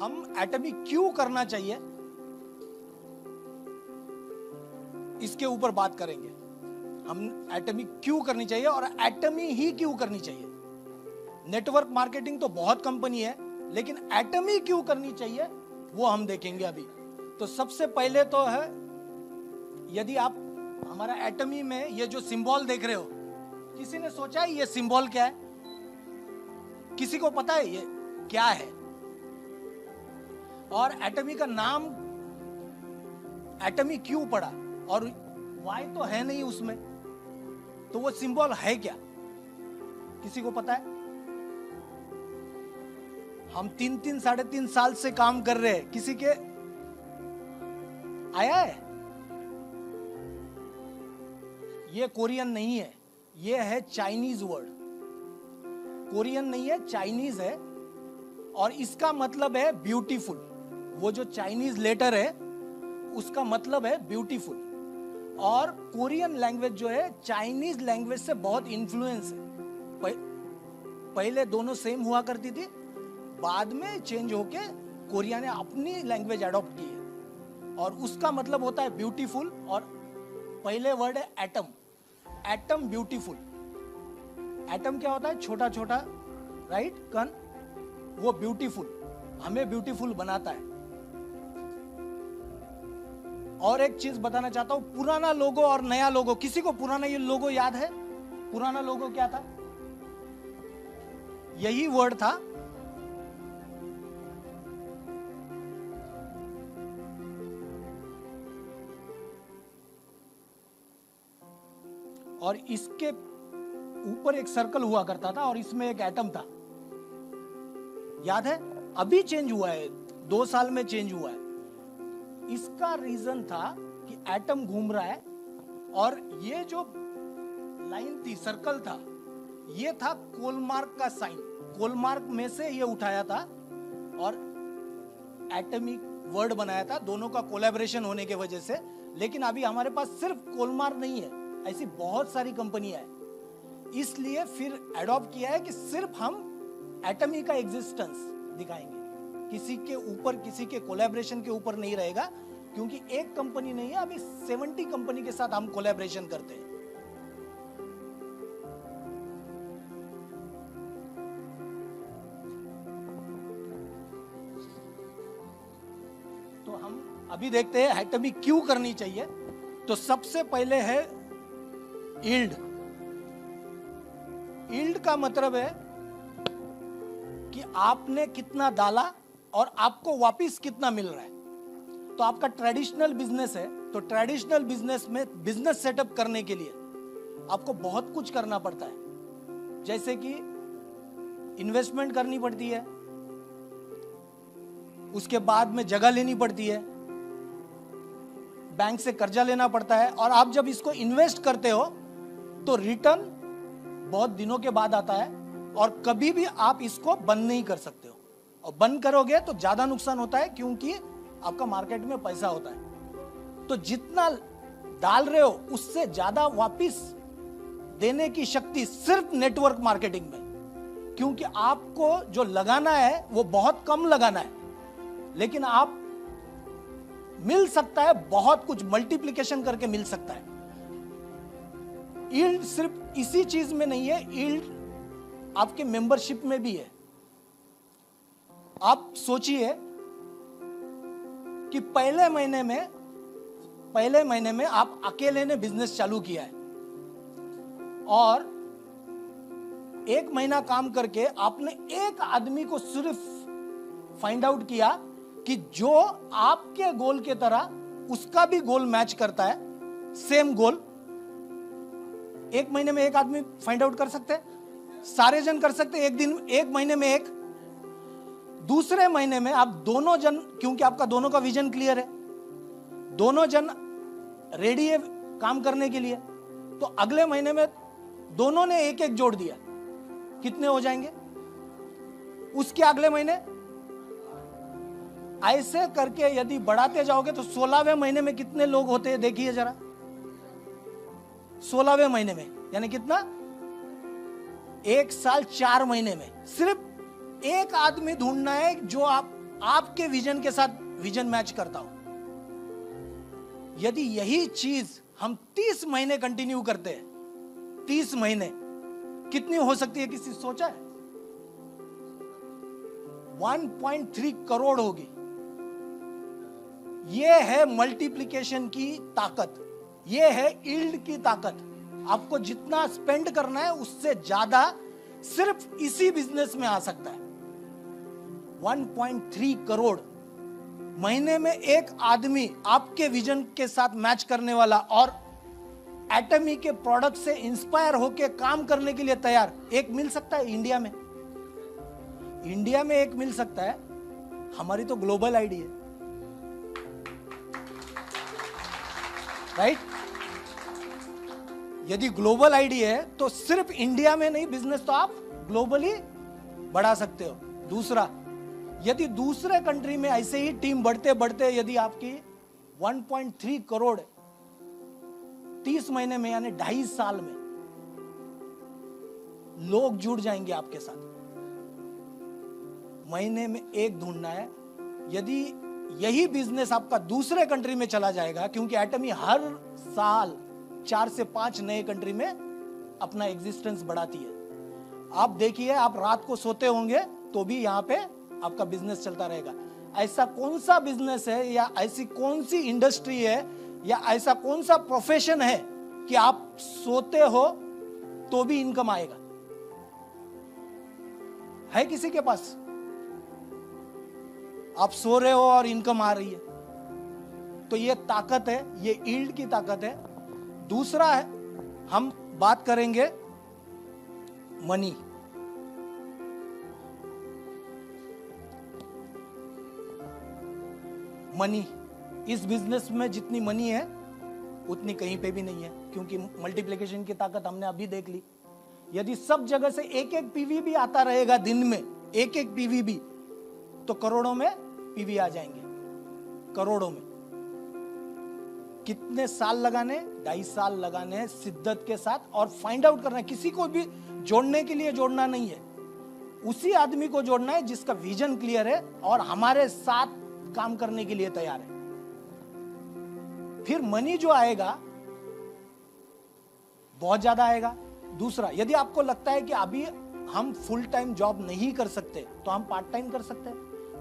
हम एटमी क्यों करना चाहिए इसके ऊपर बात करेंगे। हम एटमी क्यों करनी चाहिए और एटमी ही क्यों करनी चाहिए। नेटवर्क मार्केटिंग तो बहुत कंपनी है, लेकिन एटमी क्यों करनी चाहिए वो हम देखेंगे अभी। तो सबसे पहले तो है, यदि आप हमारा एटमी में ये जो सिंबल देख रहे हो, किसी ने सोचा है ये सिंबल क्या है? किसी को पता है ये क्या है? और एटमी का नाम एटमी क्यों पड़ा? और वाई तो है नहीं उसमें, तो वो सिंबल है क्या? किसी को पता है? हम 3-3 साढ़े 3 साल से काम कर रहे हैं, किसी के आया है? ये कोरियन नहीं है, ये है चाइनीज वर्ड। कोरियन नहीं है, चाइनीज है, और इसका मतलब है ब्यूटीफुल। वो जो चाइनीज लेटर है उसका मतलब है ब्यूटीफुल। और कोरियन लैंग्वेज जो है चाइनीज लैंग्वेज से बहुत इन्फ्लुएंस है। पहले दोनों सेम हुआ करती थी, बाद में चेंज होके कोरिया ने अपनी लैंग्वेज अडॉप्ट की है, और उसका मतलब होता है ब्यूटीफुल। और पहले वर्ड है एटम। Atom beautiful. एटम क्या होता है? छोटा छोटा, राइट, कण। वो ब्यूटीफुल, हमें ब्यूटीफुल बनाता है। और एक चीज बताना चाहता हूं, पुराना लोगो और नया लोगो, किसी को पुराना ये लोगो याद है? पुराना लोगो क्या था? यही वर्ड था। और इसके ऊपर एक सर्कल हुआ करता था और इसमें एक एटम था, याद है? अभी चेंज हुआ है, 2 साल में चेंज हुआ है। इसका रीजन था कि एटम घूम रहा है, और ये जो लाइन थी, सर्कल था, ये था कोलमार्क का साइन। कोलमार्क में से ये उठाया था और एटमिक वर्ड बनाया था, दोनों का कोलैबोरेशन होने के वजह से। लेकिन अभी हमारे पास सिर्फ कोलमार्क नहीं है, ऐसी बहुत सारी कंपनियां हैं। इसलिए फिर एडॉप्ट किया है कि सिर्फ हम एटमी का एग्जिस्टेंस दिखाएंगे, किसी के ऊपर, किसी के कोलैबोरेशन के ऊपर नहीं रहेगा, क्योंकि एक कंपनी नहीं है, अभी 70 कंपनी के साथ हम कोलैबोरेशन करते हैं। तो हम अभी देखते हैं एटमी क्यों करनी चाहिए। तो सबसे पहले है यील्ड। यील्ड का मतलब है कि आपने कितना डाला और आपको वापस कितना मिल रहा है। तो आपका ट्रेडिशनल बिजनेस है, तो ट्रेडिशनल बिजनेस में बिजनेस सेटअप करने के लिए आपको बहुत कुछ करना पड़ता है, जैसे कि इन्वेस्टमेंट करनी पड़ती है, उसके बाद में जगह लेनी पड़ती है, बैंक से कर्जा लेना पड़ता है, और आप जब इसको इन्वेस्ट करते हो तो रिटर्न बहुत दिनों के बाद आता है, और कभी भी आप इसको बंद नहीं कर सकते हो। और बंद करोगे तो ज्यादा नुकसान होता है, क्योंकि आपका मार्केट में पैसा होता है। तो जितना डाल रहे हो उससे ज्यादा वापस देने की शक्ति सिर्फ नेटवर्क मार्केटिंग में, क्योंकि आपको जो लगाना है वो बहुत कम लगाना है, लेकिन आप मिल सकता है बहुत कुछ, मल्टीप्लिकेशन करके मिल सकता है। यील्ड सिर्फ इसी चीज में नहीं है, यील्ड आपके मेंबरशिप में भी है। आप सोचिए कि पहले महीने में आप अकेले ने बिजनेस चालू किया है, और 1 महीना काम करके आपने एक आदमी को सिर्फ फाइंड आउट किया कि जो आपके गोल के तरह उसका भी गोल मैच करता है, सेम गोल। 1 महीने में एक आदमी फाइंड आउट कर सकते हैं? सारे जन कर सकते हैं एक दिन, 1 महीने में एक। दूसरे महीने में आप दोनों जन, क्योंकि आपका दोनों का विजन क्लियर है, दोनों जन रेडी है काम करने के लिए, तो अगले महीने में दोनों ने एक एक जोड़ दिया, कितने हो जाएंगे? उसके अगले महीने ऐसे करके यदि बढ़ाते जाओगे तो 16वें महीने में कितने लोग होते हैं देखिए जरा। 16वें महीने में यानी कितना? 1 साल 4 महीने में सिर्फ एक आदमी ढूंढना है जो आप आपके विजन के साथ विजन मैच करता हो। यदि यही चीज हम 30 महीने कंटिन्यू करते हैं, 30 महीने कितनी हो सकती है, किसी सोचा है? 1.3 करोड़ होगी। यह है मल्टीप्लिकेशन की ताकत, यह है यील्ड की ताकत। आपको जितना स्पेंड करना है उससे ज्यादा सिर्फ इसी बिजनेस में आ सकता है। 1.3 करोड़ महीने में एक आदमी आपके विजन के साथ मैच करने वाला और एटमी के प्रोडक्ट से इंस्पायर होकर काम करने के लिए तैयार एक मिल सकता है इंडिया में। इंडिया में एक मिल सकता है। हमारी तो ग्लोबल आईडी है, राइट? यदि ग्लोबल आईडी है तो सिर्फ इंडिया में नहीं, बिजनेस तो आप ग्लोबली बढ़ा सकते हो। दूसरा, यदि दूसरे कंट्री में ऐसे ही टीम बढ़ते बढ़ते यदि आपकी 1.3 करोड़ 30 महीने में यानी 2.5 साल में लोग जुड़ जाएंगे आपके साथ। महीने में एक ढूंढना है। यदि यही बिजनेस आपका दूसरे कंट्री में चला जाएगा, क्योंकि एटमी हर साल 4 से 5 नए कंट्री में अपना एग्जिस्टेंस बढ़ाती है। आप देखिए, आप रात को सोते होंगे तो भी यहां पे आपका बिजनेस चलता रहेगा। ऐसा कौन सा बिजनेस है या ऐसी कौन सी इंडस्ट्री है या ऐसा कौन सा प्रोफेशन है कि आप सोते हो तो भी इनकम आएगा? है किसी के पास? आप सो रहे हो और इनकम आ रही है, तो ये ताकत है, ये यील्ड की ताकत है। दूसरा है, हम बात करेंगे मनी। मनी, इस बिजनेस में जितनी मनी है उतनी कहीं पे भी नहीं है, क्योंकि मल्टीप्लिकेशन की ताकत हमने अभी देख ली। यदि सब जगह से एक एक पीवी भी आता रहेगा दिन में, एक एक पीवी भी, तो करोड़ों में पीवी आ जाएंगे, करोड़ों में। कितने साल लगाने? 2.5 साल लगाने शिद्दत के साथ, और फाइंड आउट करना है। किसी को भी जोड़ने के लिए जोड़ना नहीं है, उसी आदमी को जोड़ना है जिसका विजन क्लियर है और हमारे साथ काम करने के लिए तैयार है। फिर मनी जो आएगा बहुत ज्यादा आएगा। दूसरा, यदि आपको लगता है कि अभी हम फुल टाइम जॉब नहीं कर सकते तो हम पार्ट टाइम कर सकते हैं,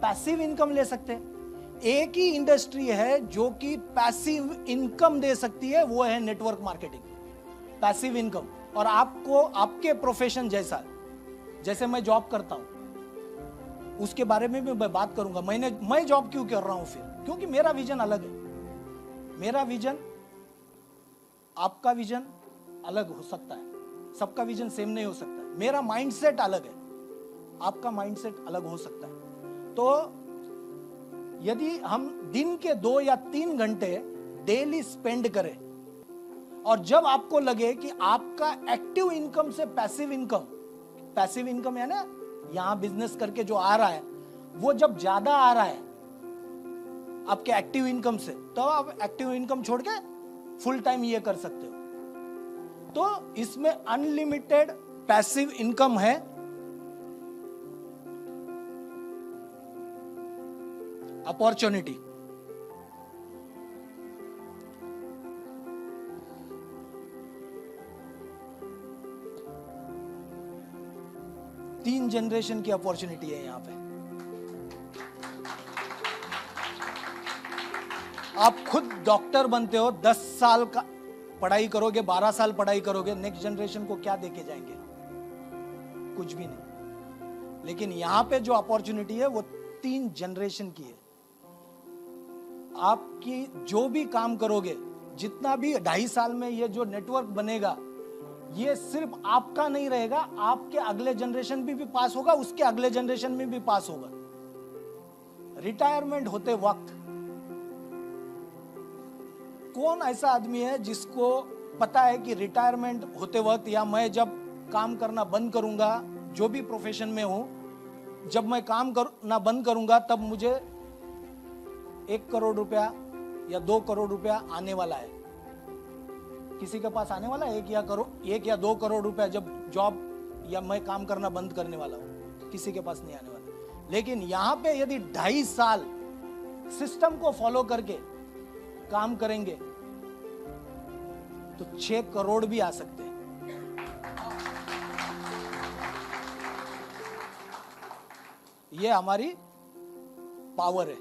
पैसिव इनकम ले सकते हैं। एक ही इंडस्ट्री है जो कि पैसिव इनकम दे सकती है, वो है नेटवर्क मार्केटिंग, पैसिव इनकम। और आपको आपके प्रोफेशन जैसा, जैसे मैं जॉब करता हूं उसके बारे में भी मैं बात करूंगा। मैं जॉब क्यों कर रहा हूं फिर? क्योंकि मेरा विजन अलग है। मेरा विजन, आपका विजन अलग हो सकता है, सबका विजन सेम नहीं हो सकता। मेरा माइंडसेट अलग है, आपका माइंडसेट अलग हो सकता है। तो यदि हम दिन के 2 या 3 घंटे डेली स्पेंड करें, और जब आपको लगे कि आपका एक्टिव इनकम से पैसिव इनकम है ना, यहां बिजनेस करके जो आ रहा है वो जब ज्यादा आ रहा है आपके एक्टिव इनकम से, तो आप एक्टिव इनकम छोड़ के फुल टाइम ये कर सकते हो। तो इसमें अनलिमिटेड पैसिव इनकम है। अपॉर्चुनिटी, तीन जनरेशन की अपॉर्चुनिटी है यहां पे। आप खुद डॉक्टर बनते हो, 10 साल का पढ़ाई करोगे, 12 साल पढ़ाई करोगे, नेक्स्ट जनरेशन को क्या देके जाएंगे? कुछ भी नहीं। लेकिन यहां पे जो अपॉर्चुनिटी है वो 3 जनरेशन की है। आपकी जो भी काम करोगे, जितना भी 2.5 साल में ये जो नेटवर्क बनेगा, ये सिर्फ आपका नहीं रहेगा, आपके अगले जनरेशन भी पास होगा, उसके अगले जनरेशन में भी पास होगा। रिटायरमेंट होते वक्त कौन ऐसा आदमी है जिसको पता है कि रिटायरमेंट होते वक्त या मैं जब काम करना बंद करूंगा, जो भी प्रोफेशन में हूं, जब मैं काम करना बंद करूंगा तब मुझे 1 करोड़ रुपया या 2 करोड़ रुपया आने वाला है? किसी के पास आने वाला है 1 या 2 करोड़ रुपया जब जॉब या मैं काम करना बंद करने वाला हूं? किसी के पास नहीं आने वाला। लेकिन यहां पे यदि 2.5 साल सिस्टम को फॉलो करके काम करेंगे तो 6 करोड़ भी आ सकते हैं। ये हमारी पावर है।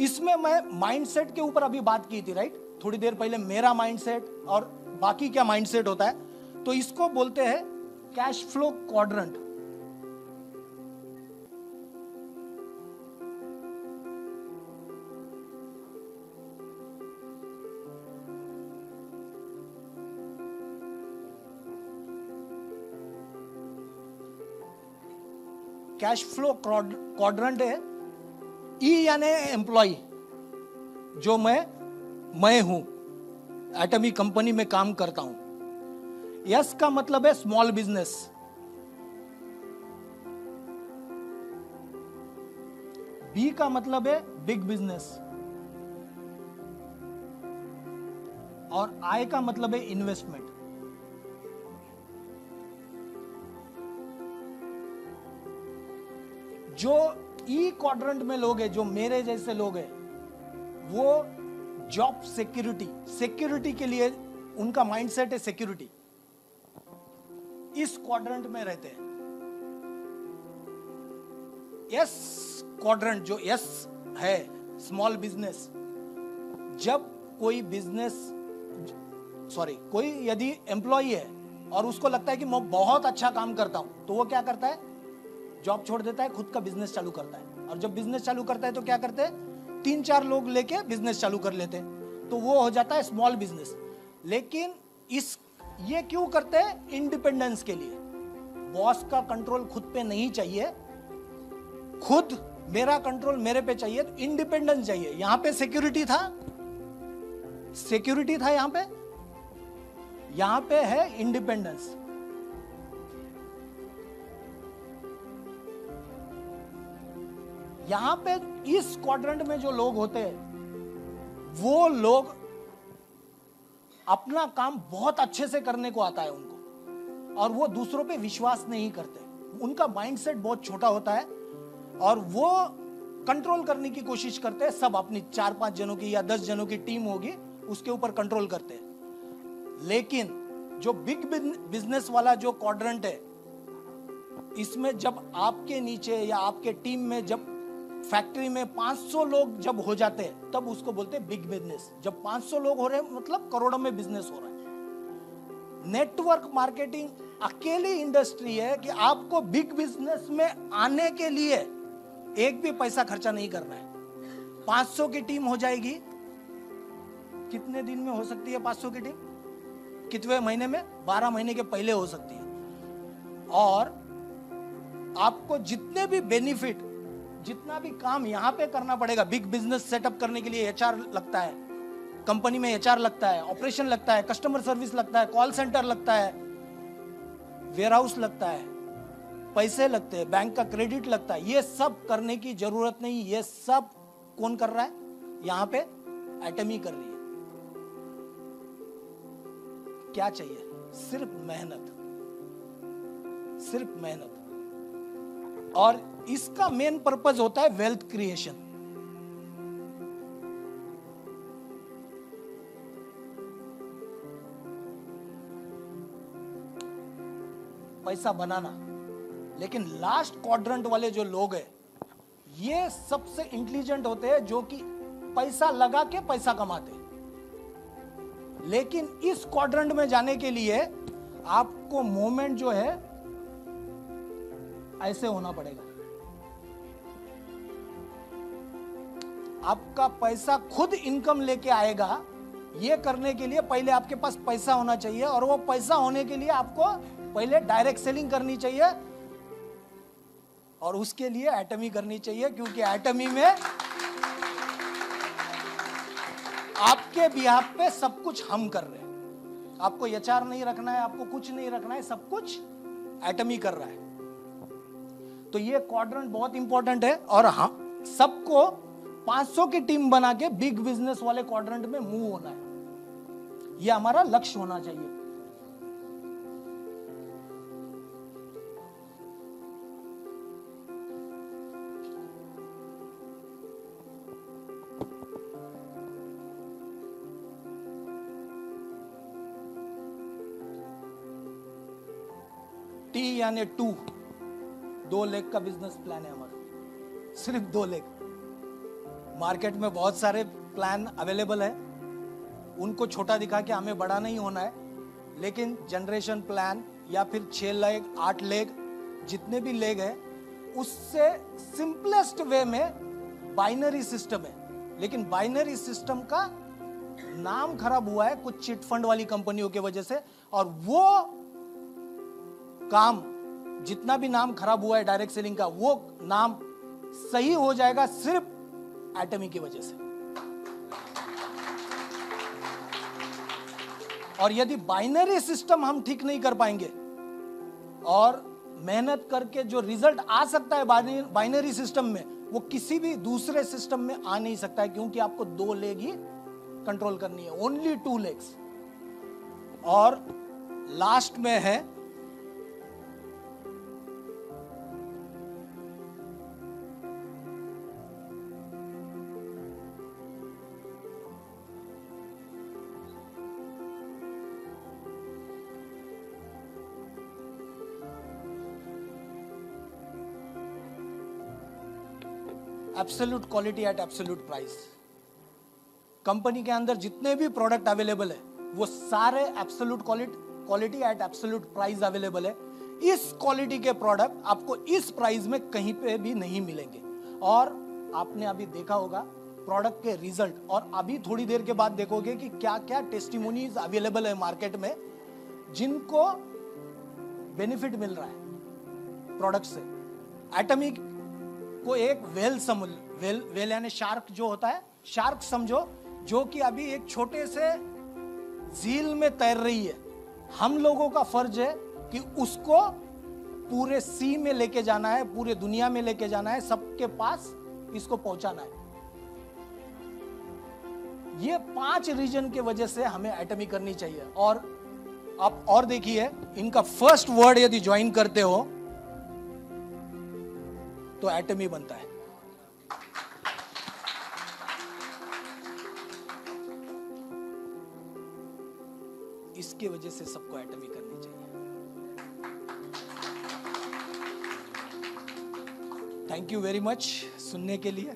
इसमें मैं माइंडसेट के ऊपर अभी बात की थी, राइट? थोड़ी देर पहले मेरा माइंडसेट और बाकी क्या माइंडसेट होता है, तो इसको बोलते हैं cash flow quadrant. Cash flow quadrant है। ई यानी एम्प्लॉय, जो मैं हूं, एटमी कंपनी में काम करता हूं। यस का मतलब है स्मॉल बिजनेस। बी का मतलब है बिग बिजनेस। और आई का मतलब है इन्वेस्टमेंट। जो ई क्वाड्रेंट में लोग हैं, जो मेरे जैसे लोग हैं, वो जॉब सिक्योरिटी के लिए उनका माइंडसेट है सिक्योरिटी, इस क्वाड्रेंट में रहते हैं। यस क्वाड्रेंट, जो यस है, स्मॉल बिजनेस। जब कोई यदि एम्प्लॉय है और उसको लगता है कि मैं बहुत अच्छा काम करता हूं, तो वो क्या करता है? जॉब छोड़ देता है, खुद का बिजनेस चालू करता है। और जब बिजनेस चालू करता है तो क्या करते हैं? 3-4 लोग लेके बिजनेस चालू कर लेते हैं, तो वो हो जाता है स्मॉल बिजनेस। लेकिन ये क्यों करते हैं? इंडिपेंडेंस के लिए। बॉस का कंट्रोल खुद पे नहीं चाहिए, खुद मेरा कंट्रोल मेरे पे चाहिए, तो इंडिपेंडेंस चाहिए। यहां पे सिक्योरिटी था यहां पे है इंडिपेंडेंस। यहां पे इस क्वाड्रेंट में जो लोग होते हैं, वो लोग अपना काम बहुत अच्छे से करने को आता है उनको, और वो दूसरों पे विश्वास नहीं करते। उनका माइंडसेट बहुत छोटा होता है और वो कंट्रोल करने की कोशिश करते हैं। सब अपनी 4-5 जनों की या 10 जनों की टीम होगी, उसके ऊपर कंट्रोल करते हैं। लेकिन जो बिग बिजनेस वाला जो क्वाड्रेंट है, इसमें जब आपके नीचे या आपके टीम में जब फैक्ट्री में 500 लोग जब हो जाते हैं, तब उसको बोलते हैं बिग बिजनेस। जब 500 लोग हो रहे हैं, मतलब करोड़ों में बिजनेस हो रहा है। नेटवर्क मार्केटिंग अकेली इंडस्ट्री है कि आपको बिग बिजनेस में आने के लिए एक भी पैसा खर्चा नहीं करना है। 500 की टीम हो जाएगी। कितने दिन में हो सकती है 500 की टीम? कितने महीने में? 12 महीने के पहले हो सकती है। और आपको जितने भी बेनिफिट, जितना भी काम यहां पे करना पड़ेगा, बिग बिजनेस सेटअप करने के लिए एचआर लगता है, कंपनी में एचआर लगता है, ऑपरेशन लगता है, कस्टमर सर्विस लगता है, कॉल सेंटर लगता है, वेयरहाउस लगता है, पैसे लगते हैं, बैंक का क्रेडिट लगता है। ये सब करने की जरूरत नहीं। ये सब कौन कर रहा है? यहां पे एटमी कर रही है। क्या चाहिए? सिर्फ मेहनत, सिर्फ मेहनत। और इसका मेन पर्पस होता है वेल्थ क्रिएशन। पैसा बनाना। लेकिन लास्ट क्वाड्रेंट वाले जो लोग हैं, ये सबसे इंटेलिजेंट होते हैं, जो कि पैसा लगा के पैसा कमाते हैं। लेकिन इस क्वाड्रेंट में जाने के लिए आपको मोमेंट जो है ऐसे होना पड़ेगा। आपका पैसा खुद इनकम लेके आएगा। ये करने के लिए पहले आपके पास पैसा होना चाहिए, और वो पैसा होने के लिए आपको पहले डायरेक्ट सेलिंग करनी चाहिए, और उसके लिए एटमी करनी चाहिए। क्योंकि एटमी में आपके बिहाफ पे सब कुछ हम कर रहे हैं। आपको एचआर नहीं रखना है, आपको कुछ नहीं रखना है, सब कुछ एटमी कर रहा है। तो ये क्वाड्रेंट बहुत इंपॉर्टेंट है, और हम सबको 500 की टीम बना के बिग बिजनेस वाले क्वाड्रेंट में मूव होना है। ये हमारा लक्ष्य होना चाहिए। टी यानी 2 लेग का बिजनेस प्लान है हमारा, सिर्फ 2 लेग। मार्केट में बहुत सारे प्लान अवेलेबल है, उनको छोटा दिखा के हमें बड़ा नहीं होना है, लेकिन जनरेशन प्लान या फिर 6 लेग 8 लेग जितने भी लेग है, उससे सिंपलेस्ट वे में बाइनरी सिस्टम है। लेकिन बाइनरी सिस्टम का नाम खराब हुआ है कुछ चिट फंड वाली कंपनियों की वजह से, और वो काम जितना भी नाम खराब हुआ है डायरेक्ट सेलिंग का, वो नाम सही हो जाएगा सिर्फ एटमी की वजह से। और यदि बाइनरी सिस्टम हम ठीक नहीं कर पाएंगे और मेहनत करके जो रिजल्ट आ सकता है बाइनरी सिस्टम में, वो किसी भी दूसरे सिस्टम में आ नहीं सकता है, क्योंकि आपको 2 लेग ही कंट्रोल करनी है, ओनली 2 लेग्स। और लास्ट में है absolute quality eight absolute price. Company के अंदर जितने भी प्रोडक्ट अवेलेबल है वो सारे absolute quality eight absolute price available है। इस क्वालिटी के प्रोडक्ट आपको इस प्राइस में कहीं पे भी नहीं मिलेंगे। और आपने अभी देखा होगा प्रोडक्ट के रिजल्ट, और अभी थोड़ी देर के बाद देखोगे कि क्या क्या टेस्टिमोनीज अवेलेबल है मार्केट में जिनको बेनिफिट मिल रहा है प्रोडक्ट से। एटमी को एक वेल यानी शार्क जो होता है, शार्क समझो, जो कि अभी एक छोटे से झील में तैर रही है। हम लोगों का फर्ज है कि उसको पूरे सी में लेके जाना है, पूरे दुनिया में लेके जाना है, सबके पास इसको पहुंचाना है। ये 5 रीजन के वजह से हमें एटमी करनी चाहिए। और आप और देखिए, इनका फर्स्ट वर्ड यदि ज्वाइन करते हो तो एटमी बनता है। इसके वजह से सबको एटमी करनी चाहिए। थैंक यू वेरी मच सुनने के लिए।